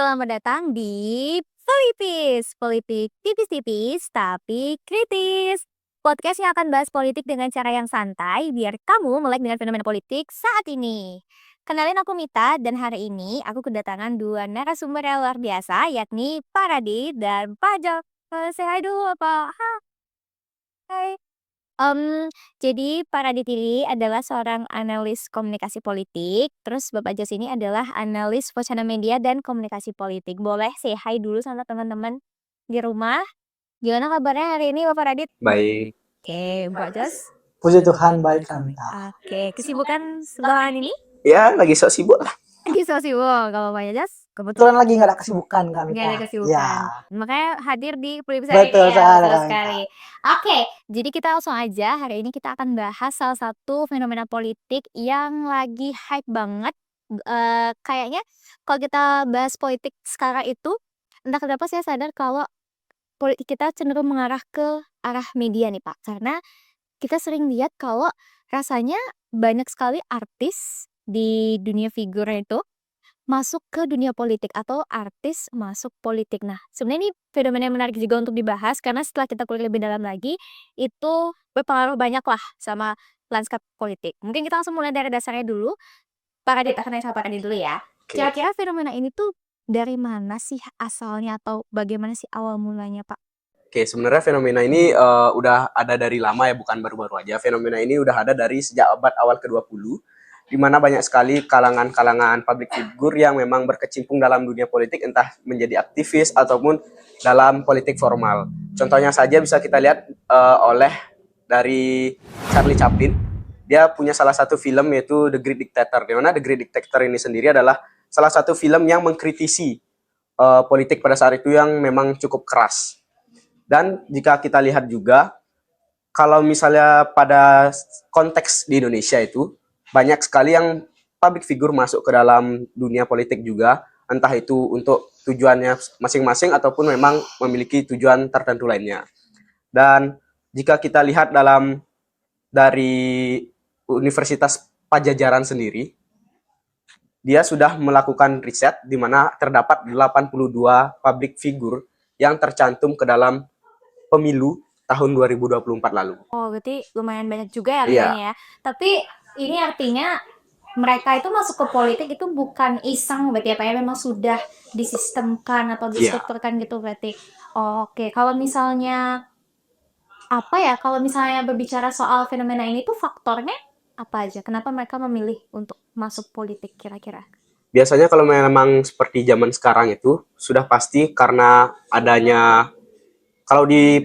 Selamat datang di Polipis, politik tipis-tipis tapi kritis. Podcast yang akan bahas politik dengan cara yang santai biar kamu melek dengan fenomena politik saat ini. Kenalin aku Mita dan hari ini aku kedatangan dua narasumber yang luar biasa yakni Pak Radit dan Pak Jok. Say hi dulu apa? Hai. Jadi Pak Radit ini adalah seorang analis komunikasi politik, terus Bapak Jos ini adalah analis wacana media dan komunikasi politik. Boleh say hi dulu sama teman-teman di rumah. Gimana kabarnya hari ini Bapak Radit? Baik. Oke, Mbak Jos. Puji Tuhan baik kami. Oke, kesibukan belakangan ini? Ya, lagi sok sibuk lah. Lagi so sibuk kalau Mbak Jos. Kebetulan lagi nggak ada kesibukan kami. Nggak ada kesibukan. Ya. Makanya hadir di Polipis hari Betul ini ya. sekali, Betul Kak. sekali. Oke, jadi kita langsung aja. Hari ini kita akan bahas salah satu fenomena politik yang lagi hype banget. Kayaknya kalau kita bahas politik sekarang itu, entah kenapa saya sadar kalau politik kita cenderung mengarah ke arah media nih Pak. Karena kita sering lihat kalau rasanya banyak sekali artis di dunia figur itu masuk ke dunia politik atau artis masuk politik. Nah, sebenarnya ini fenomena yang menarik juga untuk dibahas karena setelah kita kulik lebih dalam lagi, itu berpengaruh banyak lah sama lanskap politik. Mungkin kita langsung mulai dari dasarnya dulu. Pak Radit, akan nanya sama Pak Radit dulu ya. Oke. Kira-kira fenomena ini tuh dari mana sih asalnya atau bagaimana sih awal mulanya, Pak? Oke, sebenarnya fenomena ini udah ada dari lama ya, bukan baru-baru aja. Fenomena ini udah ada dari sejak abad awal ke-20, di mana banyak sekali kalangan-kalangan public figure yang memang berkecimpung dalam dunia politik, entah menjadi aktivis ataupun dalam politik formal. Contohnya saja bisa kita lihat oleh dari Charlie Chaplin. Dia punya salah satu film yaitu The Great Dictator, di mana The Great Dictator ini sendiri adalah salah satu film yang mengkritisi politik pada saat itu yang memang cukup keras. Dan jika kita lihat juga, kalau misalnya pada konteks di Indonesia itu, banyak sekali yang public figure masuk ke dalam dunia politik juga, entah itu untuk tujuannya masing-masing ataupun memang memiliki tujuan tertentu lainnya. Dan jika kita lihat dari Universitas Pajajaran sendiri, dia sudah melakukan riset di mana terdapat 82 public figure yang tercantum ke dalam pemilu tahun 2024 lalu. Oh, berarti lumayan banyak juga ya Iya. artinya ya. Tapi ini artinya mereka itu masuk ke politik itu bukan iseng berarti ya Pak ya, memang sudah disistemkan atau distrukturkan gitu berarti. Oke, kalau misalnya kalau misalnya berbicara soal fenomena ini tuh faktornya apa aja? Kenapa mereka memilih untuk masuk politik kira-kira? Biasanya kalau memang seperti zaman sekarang itu sudah pasti karena adanya, kalau di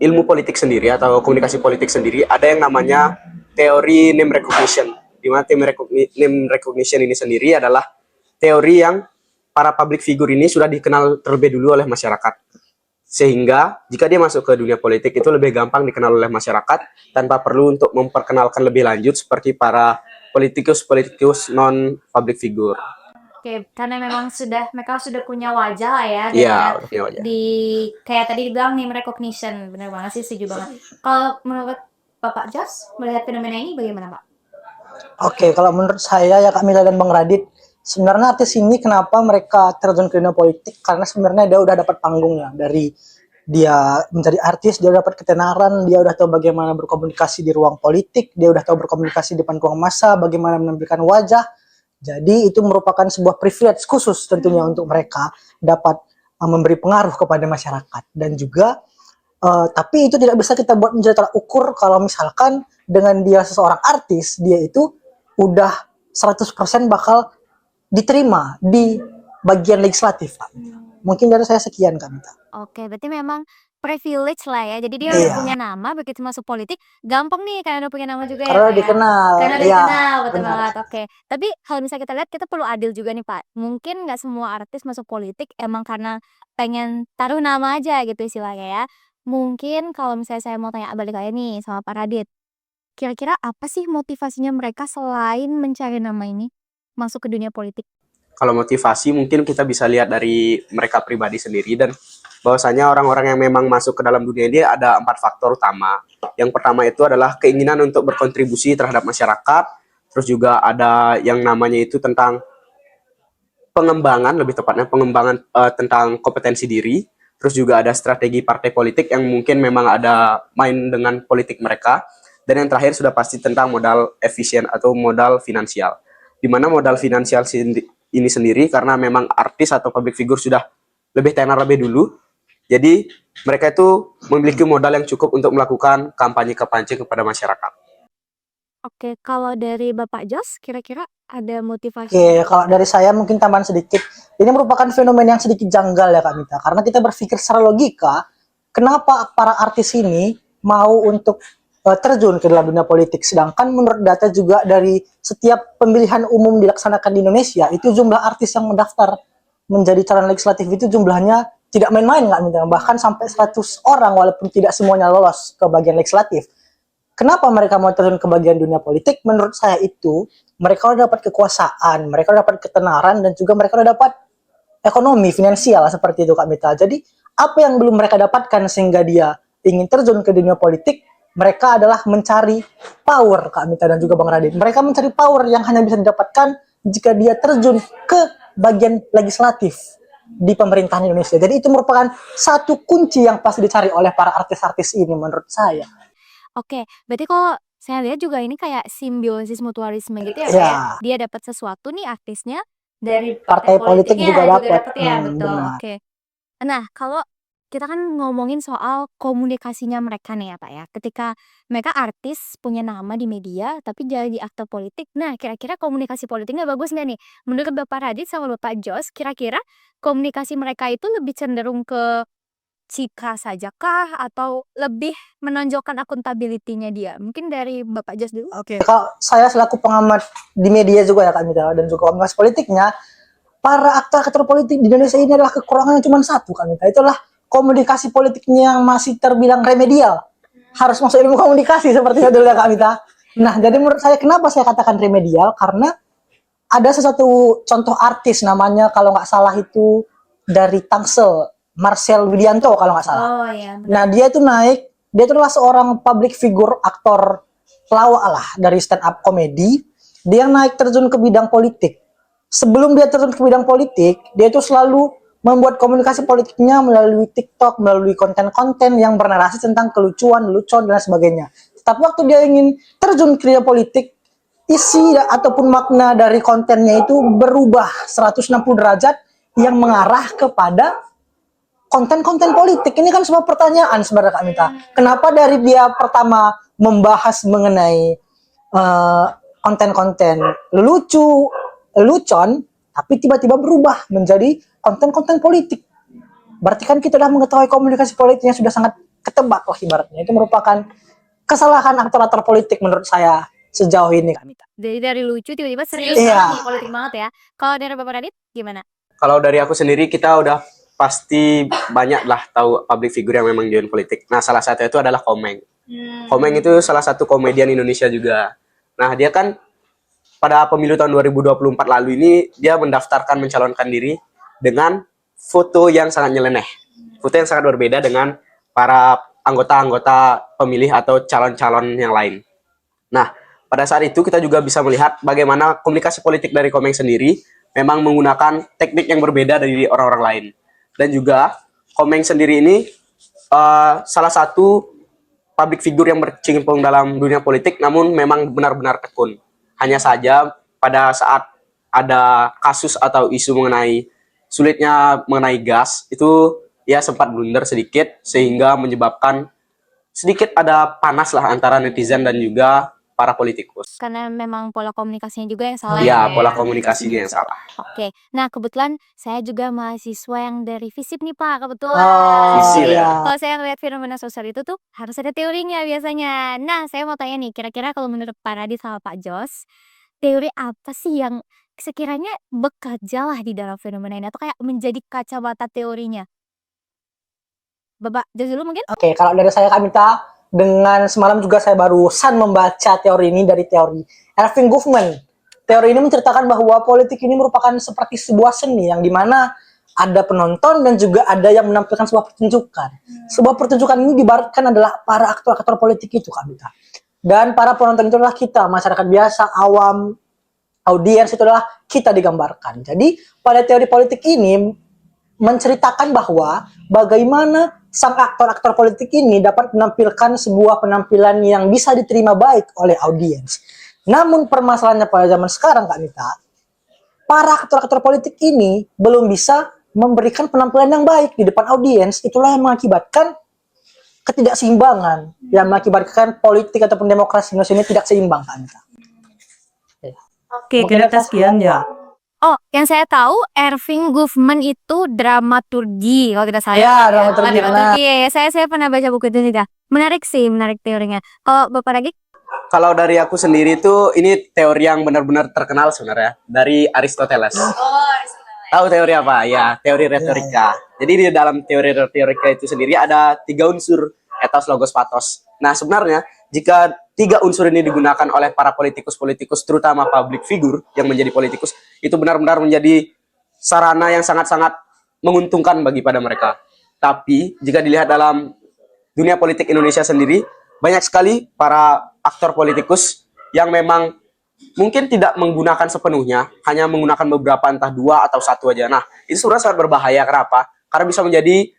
ilmu politik sendiri atau komunikasi politik sendiri ada yang namanya teori name recognition, di mana name recognition ini sendiri adalah teori yang para public figure ini sudah dikenal terlebih dulu oleh masyarakat, sehingga jika dia masuk ke dunia politik itu lebih gampang dikenal oleh masyarakat tanpa perlu untuk memperkenalkan lebih lanjut seperti para politikus non public figure. Oke, karena memang mereka sudah punya wajah lah ya, Iya, dengan udah punya wajah. kayak tadi dibilang name recognition, bener banget sih, setuju banget. Kalau menurut Bapak Jas, melihat fenomena ini bagaimana Pak? Oke, kalau menurut saya ya Kak Mila dan Bang Radit, sebenarnya artis ini kenapa mereka terjun ke dunia politik? Karena sebenarnya dia udah dapat panggungnya dari dia menjadi artis, dia udah dapat ketenaran, dia udah tahu bagaimana berkomunikasi di ruang politik, dia udah tahu berkomunikasi di depan ruang massa, bagaimana menampilkan wajah. Jadi itu merupakan sebuah privilege khusus tentunya untuk mereka dapat memberi pengaruh kepada masyarakat. Dan juga tapi itu tidak bisa kita buat menjadi tolak ukur kalau misalkan dengan dia seseorang artis, dia itu udah 100% bakal diterima di bagian legislatif. Mungkin dari saya sekian Kak Mita. Oke, berarti memang privilege lah ya. Jadi dia Iya. udah punya nama, begitu masuk politik, gampang nih karena udah punya nama juga ya Karena Pak ya. dikenal. Karena udah Iya, dikenal, betul benar. banget. Oke, tapi kalau misalnya kita lihat, kita perlu adil juga nih Pak. Mungkin nggak semua artis masuk politik emang karena pengen taruh nama aja gitu istilahnya ya. Mungkin kalau misalnya saya mau tanya balik lagi nih sama Pak Radit, kira-kira apa sih motivasinya mereka selain mencari nama ini masuk ke dunia politik? Kalau motivasi mungkin kita bisa lihat dari mereka pribadi sendiri, dan bahwasanya orang-orang yang memang masuk ke dalam dunia ini ada 4 faktor utama. Yang pertama itu adalah keinginan untuk berkontribusi terhadap masyarakat, terus juga ada yang namanya itu tentang pengembangan, lebih tepatnya pengembangan tentang kompetensi diri, terus juga ada strategi partai politik yang mungkin memang ada main dengan politik mereka, dan yang terakhir sudah pasti tentang modal efisien atau modal finansial. Di mana modal finansial ini sendiri karena memang artis atau public figure sudah lebih tenar lebih dulu, jadi mereka itu memiliki modal yang cukup untuk melakukan kampanye-kampanye kepada masyarakat. Oke, kalau dari Bapak Jos, kira-kira ada motivasi? Oke, kalau dari saya mungkin tambahan sedikit. Ini merupakan fenomena yang sedikit janggal ya Kak Mita. Karena kita berpikir secara logika, kenapa para artis ini mau untuk terjun ke dalam dunia politik. Sedangkan menurut data juga dari setiap pemilihan umum dilaksanakan di Indonesia, itu jumlah artis yang mendaftar menjadi calon legislatif itu jumlahnya tidak main-main Kak Mita. Bahkan sampai 100 orang walaupun tidak semuanya lolos ke bagian legislatif. Kenapa mereka mau terjun ke bagian dunia politik? Menurut saya itu mereka udah dapat kekuasaan, mereka udah dapat ketenaran, dan juga mereka udah dapat ekonomi, finansial seperti itu Kak Mita. Jadi apa yang belum mereka dapatkan sehingga dia ingin terjun ke dunia politik? Mereka adalah mencari power Kak Mita dan juga Bang Radit. Mereka mencari power yang hanya bisa didapatkan jika dia terjun ke bagian legislatif di pemerintahan Indonesia. Jadi itu merupakan satu kunci yang pasti dicari oleh para artis-artis ini menurut saya. Oke, berarti kalau saya lihat juga ini kayak simbiosis mutualisme gitu ya, Ya. kayak dia dapat sesuatu nih artisnya dari Partai politik politiknya juga dapat. ya, betul. Benar. Oke. Nah, kalau kita kan ngomongin soal komunikasinya mereka nih ya, Pak ya. Ketika mereka artis punya nama di media tapi jadi aktor politik. Nah, kira-kira komunikasi politiknya bagus nggak nih? Menurut Bapak Radit sama Bapak Jos, kira-kira komunikasi mereka itu lebih cenderung ke cika saja kah atau lebih menonjolkan akuntability-nya dia? Mungkin dari Bapak Jos dulu. Oke, kalau saya selaku pengamat di media juga ya Kak Mita, dan juga komunikasi politiknya, para aktor-aktor politik di Indonesia ini adalah kekurangannya cuma satu Kak Mita. Itulah komunikasi politiknya yang masih terbilang remedial. Harus masuk ilmu komunikasi seperti itu ya Kak Mita. Nah, jadi menurut saya kenapa saya katakan remedial? Karena ada sesuatu contoh artis namanya kalau nggak salah itu dari Tangsel, Marcel Widianto kalau nggak salah. Oh iya. Nah dia itu naik, dia itu adalah seorang public figure, aktor pelawak lah dari stand up komedi. Dia naik terjun ke bidang politik. Sebelum dia terjun ke bidang politik, dia itu selalu membuat komunikasi politiknya melalui TikTok, melalui konten-konten yang bernarasi tentang kelucuan, lelucon dan sebagainya. Tapi waktu dia ingin terjun ke dunia politik, isi ataupun makna dari kontennya itu berubah 160 derajat yang mengarah kepada konten-konten politik. Ini kan sebuah pertanyaan sebenarnya Kak Mita. Kenapa dari dia pertama membahas mengenai konten-konten lucu, lelucon, tapi tiba-tiba berubah menjadi konten-konten politik. Berarti kan kita sudah mengetahui komunikasi politiknya sudah sangat ketebak lah ibaratnya. Itu merupakan kesalahan aktor-aktor politik menurut saya sejauh ini Kak Mita. Dari lucu tiba-tiba serius Iya. banget nih, politik banget ya. Kalau dari Bapak Radit gimana? Kalau dari aku sendiri, kita udah pasti banyak lah tahu public figure yang memang join politik. Nah, salah satu itu adalah Komeng. Komeng itu salah satu komedian Indonesia juga. Nah, dia kan pada pemilu tahun 2024 lalu ini, dia mendaftarkan mencalonkan diri dengan foto yang sangat nyeleneh. Foto yang sangat berbeda dengan para anggota-anggota pemilih atau calon-calon yang lain. Nah, pada saat itu kita juga bisa melihat bagaimana komunikasi politik dari Komeng sendiri memang menggunakan teknik yang berbeda dari orang-orang lain. Dan juga Komeng sendiri ini salah satu public figure yang berkecimpung dalam dunia politik, namun memang benar-benar tekun. Hanya saja pada saat ada kasus atau isu mengenai sulitnya mengenai gas, itu ya sempat blunder sedikit sehingga menyebabkan sedikit ada panas lah antara netizen dan juga para politikus. Karena memang pola komunikasinya juga yang salah Ya, ya. pola komunikasinya yang salah. Oke, nah kebetulan saya juga mahasiswa yang dari FISIP nih Pak, kebetulan. FISIP Jadi, ya. kalau saya ngeliat fenomena sosial itu tuh harus ada teorinya biasanya. Nah, saya mau tanya nih, kira-kira kalau menurut Pak Radit sama Pak Jos, teori apa sih yang sekiranya bekerja lah di dalam fenomena ini atau kayak menjadi kacamata teorinya? Bapak Jos dulu mungkin? Oke, kalau dari saya Kak Mita, dengan semalam juga saya barusan membaca teori ini dari teori Erving Goffman. Teori ini menceritakan bahwa politik ini merupakan seperti sebuah seni yang dimana ada penonton dan juga ada yang menampilkan sebuah pertunjukan. Sebuah pertunjukan ini diibaratkan adalah para aktor-aktor politik itu Kak Mita. Dan para penonton itu adalah kita, masyarakat biasa, awam, audiens itu adalah kita digambarkan. Jadi pada teori politik ini menceritakan bahwa bagaimana sang aktor-aktor politik ini dapat menampilkan sebuah penampilan yang bisa diterima baik oleh audiens. Namun permasalahannya pada zaman sekarang Kak Mita, para aktor-aktor politik ini belum bisa memberikan penampilan yang baik di depan audiens. Itulah yang mengakibatkan ketidakseimbangan, yang mengakibatkan politik ataupun demokrasi Indonesia ini tidak seimbang Kak Mita. Oke, Mungkin kita atas sekian ya. Oh, yang saya tahu Erving Goffman itu dramaturgi kalau tidak salah. Ya, dramaturgi, Dramaturgi. Ya, saya pernah baca buku itu juga. Menarik sih, menarik teorinya. Kalau Bapak lagi? Kalau dari aku sendiri tuh ini teori yang benar-benar terkenal sebenarnya dari Aristoteles. Tahu teori apa? Ya, teori retorika. Jadi di dalam teori retorika itu sendiri ada 3 unsur, ethos, logos, pathos. Nah, sebenarnya jika 3 unsur ini digunakan oleh para politikus-politikus, terutama public figure yang menjadi politikus, itu benar-benar menjadi sarana yang sangat-sangat menguntungkan bagi pada mereka. Tapi jika dilihat dalam dunia politik Indonesia sendiri, banyak sekali para aktor politikus yang memang mungkin tidak menggunakan sepenuhnya, hanya menggunakan beberapa, entah 2 atau 1 aja. Nah, itu sebenarnya sangat berbahaya. Kenapa? Karena bisa menjadi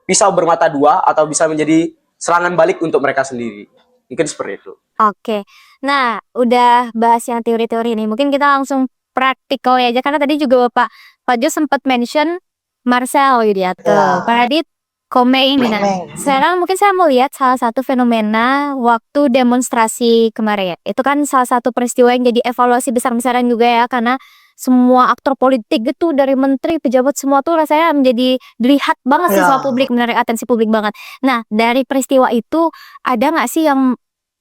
pisau bermata dua atau bisa menjadi serangan balik untuk mereka sendiri. Mungkin seperti itu. Oke. Nah, udah bahas yang teori-teori ini. Mungkin kita langsung praktikal aja karena tadi juga Pak Jo sempat mention Marcel Widianto, Ya. Pak Radit Komeng ini. Nah, Komeng. sekarang mungkin saya mau lihat salah satu fenomena waktu demonstrasi kemarin. Itu kan salah satu peristiwa yang jadi evaluasi besar-besaran juga ya karena semua aktor politik gitu dari menteri, pejabat semua tuh rasanya menjadi dilihat banget sih Ya. sama publik, menarik atensi publik banget. Nah, dari peristiwa itu ada nggak sih yang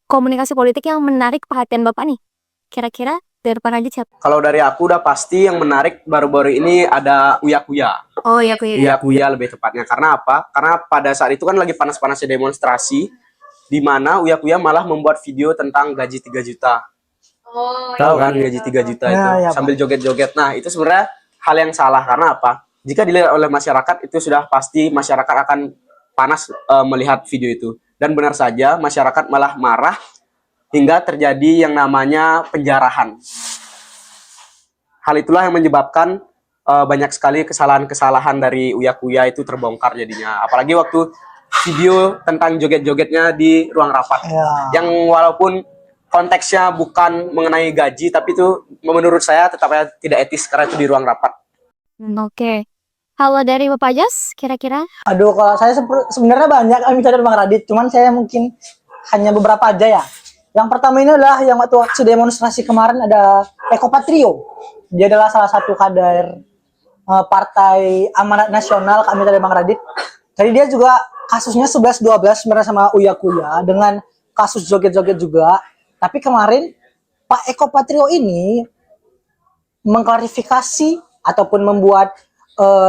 komunikasi politik yang menarik perhatian Bapak nih? Kira-kira dari Pak Radit siapa? Kalau dari aku udah pasti yang menarik baru-baru ini ada Uya Kuya. Oh ya, aku Uya Kuya lebih tepatnya. Karena apa? Karena pada saat itu kan lagi panas-panasnya demonstrasi, di mana Uya Kuya malah membuat video tentang gaji 3 juta. Tahu kan gaji 3 juta itu Ya, ya, Pak. sambil joget-joget. Nah, itu sebenarnya hal yang salah karena apa? Jika dilihat oleh masyarakat itu sudah pasti masyarakat akan panas melihat video itu. Dan benar saja masyarakat malah marah hingga terjadi yang namanya penjarahan. Hal itulah yang menyebabkan banyak sekali kesalahan-kesalahan dari Uya Kuya itu terbongkar jadinya. Apalagi waktu video tentang joget-jogetnya di ruang rapat. Ya. Yang walaupun konteksnya bukan mengenai gaji, tapi itu menurut saya tetapnya tidak etis karena itu di ruang rapat. Oke. Kalau dari Bapak Jas, kira-kira? Aduh, kalau saya sebenarnya banyak Amita dan Bang Radit, cuman saya mungkin hanya beberapa aja ya. Yang pertama ini adalah yang waktu aksi demonstrasi kemarin ada Eko Patrio. Dia adalah salah satu kader Partai Amanat Nasional Amita dan Bang Radit. Jadi dia juga kasusnya 11-12 sebenarnya sama Uya Kuya dengan kasus joget-joget juga. Tapi kemarin Pak Eko Patrio ini mengklarifikasi ataupun membuat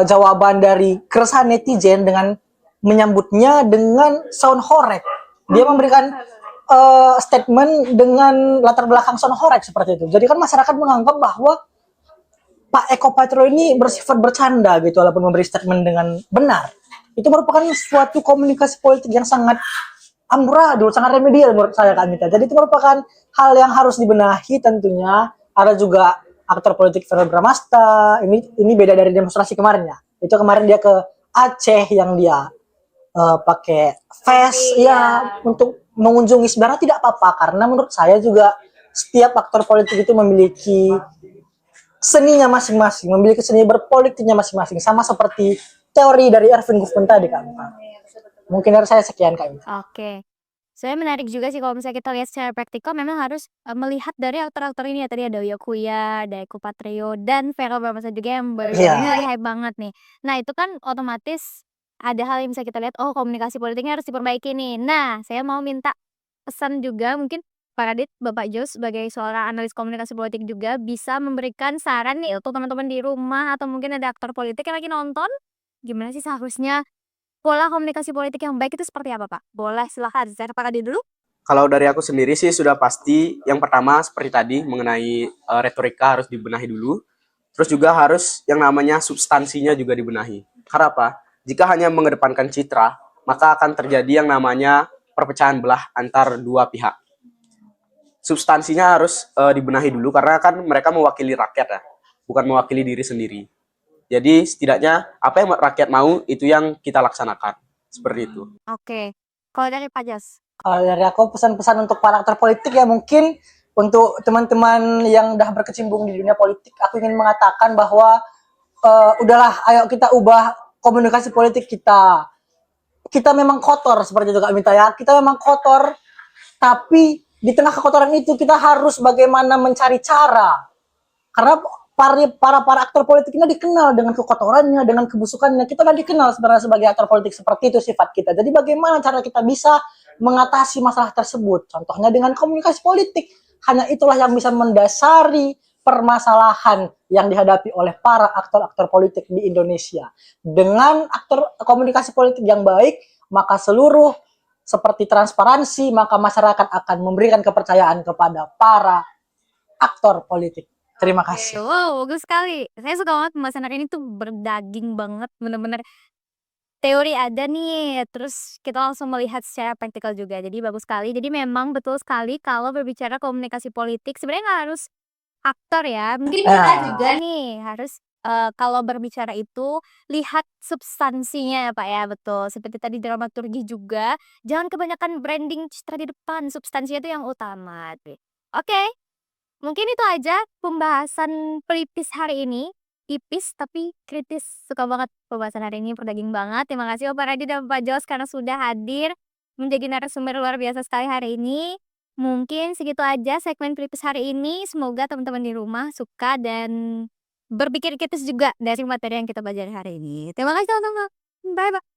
jawaban dari keresahan netizen dengan menyambutnya dengan sound horeg. Dia memberikan statement dengan latar belakang sound horeg seperti itu. Jadi kan masyarakat menganggap bahwa Pak Eko Patrio ini bersifat bercanda gitu walaupun memberi statement dengan benar. Itu merupakan suatu komunikasi politik yang sangat amburadul, sangat remedial menurut saya Kak Mita. Jadi itu merupakan hal yang harus dibenahi tentunya. Ada juga aktor politik Verrell Bramasta. Ini beda dari demonstrasi kemarin ya. Itu kemarin dia ke Aceh yang dia pakai vest ya untuk mengunjungi. Sebenarnya tidak apa-apa karena menurut saya juga setiap aktor politik itu memiliki seninya masing-masing, memiliki seni berpolitiknya masing-masing, sama seperti teori dari Erving Goffman tadi Kak Mita. Mungkin dari saya sekian Kak Mita. Oke. Saya menarik juga sih kalau misalnya kita lihat secara praktikal memang harus melihat dari aktor-aktor ini ya. Tadi ada Uya Kuya, ada Eko Patrio, dan Verrell Bramasta juga yang baru Iya. ini lagi hype banget nih. Nah itu kan otomatis ada hal yang bisa kita lihat, oh komunikasi politiknya harus diperbaiki nih. Nah saya mau minta pesan juga mungkin Pak Radit, Bapak Jos sebagai seorang analis komunikasi politik juga bisa memberikan saran nih untuk teman-teman di rumah atau mungkin ada aktor politik yang lagi nonton. Gimana sih seharusnya pola komunikasi politik yang baik itu seperti apa, Pak? Boleh silahkan, saya Pak Radit dulu. Kalau dari aku sendiri sih sudah pasti yang pertama seperti tadi mengenai retorika harus dibenahi dulu. Terus juga harus yang namanya substansinya juga dibenahi. Karena apa? Jika hanya mengedepankan citra, maka akan terjadi yang namanya perpecahan belah antar dua pihak. substansinya harus dibenahi dulu karena kan mereka mewakili rakyat ya, bukan mewakili diri sendiri. Jadi setidaknya apa yang rakyat mau itu yang kita laksanakan. Seperti itu. Oke. Kalau dari Pak Jas? Kalau dari aku pesan-pesan untuk para aktor politik ya mungkin untuk teman-teman yang udah berkecimpung di dunia politik, aku ingin mengatakan bahwa udahlah, ayo kita ubah komunikasi politik kita. Kita memang kotor seperti itu Kak Minta ya. Kita memang kotor, tapi di tengah kekotoran itu kita harus bagaimana mencari cara. Karena para aktor politik ini dikenal dengan kekotorannya, dengan kebusukannya. Kita udah dikenal sebenarnya sebagai aktor politik, seperti itu sifat kita. Jadi bagaimana cara kita bisa mengatasi masalah tersebut? Contohnya dengan komunikasi politik. Hanya itulah yang bisa mendasari permasalahan yang dihadapi oleh para aktor-aktor politik di Indonesia. Dengan komunikasi politik yang baik, maka seluruh seperti transparansi, maka masyarakat akan memberikan kepercayaan kepada para aktor politik. Terima kasih. Wow, bagus sekali. Saya suka banget pembahasan hari ini tuh berdaging banget, bener-bener teori ada nih, terus kita langsung melihat secara praktikal juga. Jadi bagus sekali. Jadi memang betul sekali kalau berbicara komunikasi politik sebenarnya nggak harus aktor ya. Mungkin kita juga nih harus kalau berbicara itu lihat substansinya ya Pak ya, betul. Seperti tadi dramaturgi juga, jangan kebanyakan branding citra di depan, substansinya itu yang utama. Oke, mungkin itu aja pembahasan pelipis hari ini. Tipis tapi kritis. Suka banget pembahasan hari ini, berdaging banget. Terima kasih Bapak Radit dan Bapak Jos karena sudah hadir menjadi narasumber luar biasa sekali hari ini. Mungkin segitu aja segmen pelipis hari ini. Semoga teman-teman di rumah suka dan berpikir kritis juga dari materi yang kita pelajari hari ini. Terima kasih teman-teman. Bye-bye.